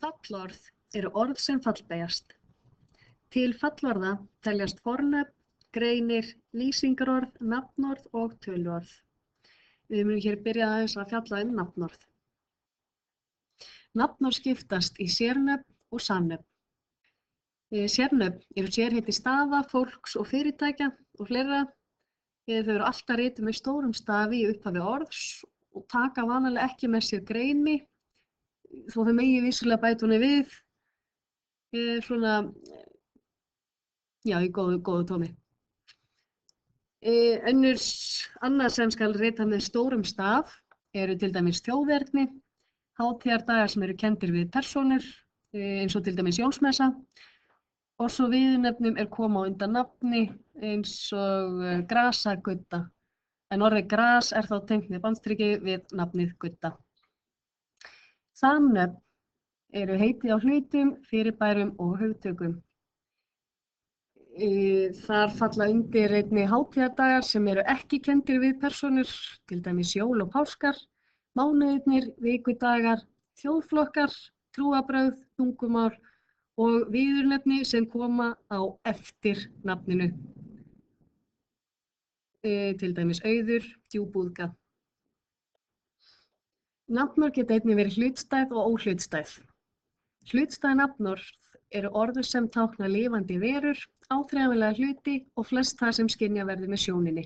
Fallorð eru orð sem fallbeygjast. Til fallorða teljast fornöfn, greinir, lýsingarorð, nafnorð og töluorð. Við munum hér byrja aðeins að fjalla nafnorð. Nafnorð skiptast í sérnöfn og samnöfn. Sérnöfn eru sérheiti staða, fólks og fyrirtækja og fleira. Þau eru alltaf rituð með stórum stafi í upphafi orðs og taka vanalega ekki með sér greini, þó þau megi vissulega bæta henni við, í góðu tóni. Annað sem skal rita með stórum staf eru til dæmis þjóðerni, hátíðardagar sem eru kenndir við persónur, eins og til dæmis Jónsmessa, og svo viðurnefnum er koma á undan nafni eins og grasagudda, en orðið gras er þá tengt með bandstriki við nafnið Gudda. Samnöfn eru heiti á hlutum, fyrirbærum og hugtökum. Þar falla undir einnig hátíðardagar sem eru ekki kenndir við persónur, til dæmis jól og páskar, mánuðirnir, vikudagar, þjóðflokkar, trúarbrögð, tungumál og viðurnefni sem koma á eftir nafninu. Til dæmis auður, djúbúðga. Nafnorð geta einnig verið hlutstæð og óhlutstæð. Hlutstæð nafnorð eru orð sem tákna lifandi verur, áþreifanlega hluti og flest það sem skynjað verður með sjóninni.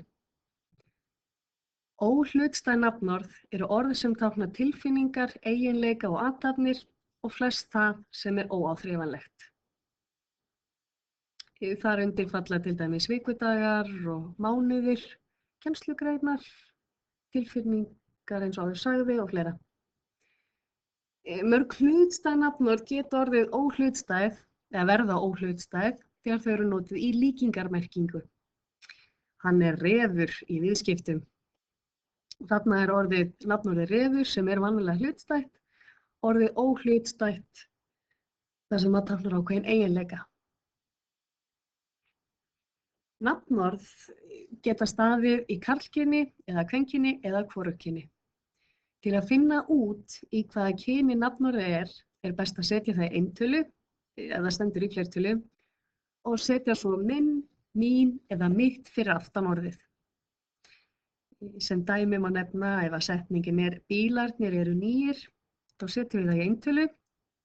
Óhlutstæð nafnorð eru orð sem tákna tilfinningar, eiginleika og athafnir og flest það sem er óáþreifanlegt. Þar undir falla til dæmis vikudagar og mánuðir, kennslugreinar, tilfinningar eins og áður sagði og fleira. Mörg hlutstæð nafnorð geta orðið óhlutstæð eða verða óhlutstæð þegar þau eru notuð í líkingarmerkingu. Hann er refur í viðskiptum. Þarna er nafnorðið refur sem er vanalega hlutstætt, orðið óhlutstætt þar sem það táknar ákveðinn eiginleika. Nafnorð geta staðið í karlkyni eða kvenkyni eða hvorugkyni. Til að finna út í hvaða kyni nafnorðið er best að setja það í eintölu, eða stendur í fleirtölu, og setja svo minn, mín eða mitt fyrir aftan orðið. Sem dæmi má nefna ef að setningin er bílarnir eru nýir, þá setjum við það í eintölu,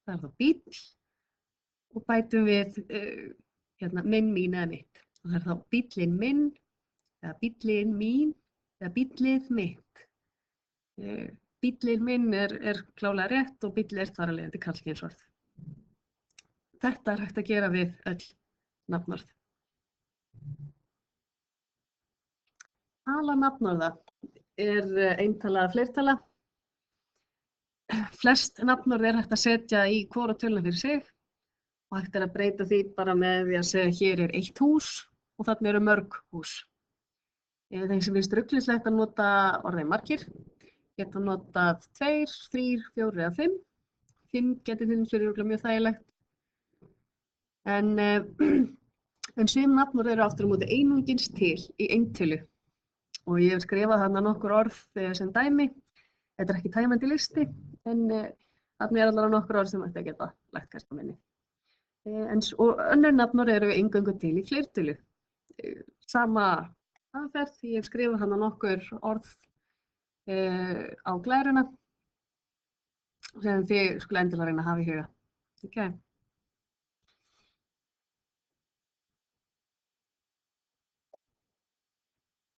það er þá bíll, og bætum við minn, mín eða mitt. Og það er þá bíllinn minn, eða bíllinn mín, eða bíllið mitt. Bíllinn minn er klálega rétt og bíll er þar af leiðandi karlkynsorð. Þetta er hægt að gera við öll nafnorð. Tala nafnorða er eintala eða fleirtala. Flest nafnorð er hægt að setja í hvora töluna fyrir sig og hægt er að breyta því bara með því að segja hér er eitt hús og þarna eru mörg hús. Þeim sem finnst ruglislegt að nota orðið margir geta notað 2, 3, 4 eða 5. 5 geti finnst fyrir mjög þægilegt. En sum nafnorð eru aftur á móti einungis til í eintölu. Og ég hef skrifað þarna nokkur orð sem dæmi. Þetta er ekki tæmandi listi, en þarna er allavega nokkur orð sem ætti að geta lagt kannski á minni. Og önnur nafnorð eru eingöngu til í fleirtölu. Sama aðferð, ég hef skrifað þarna nokkur orð á glæruna sem þið skulle endilega reyna að hafa í huga. Okay.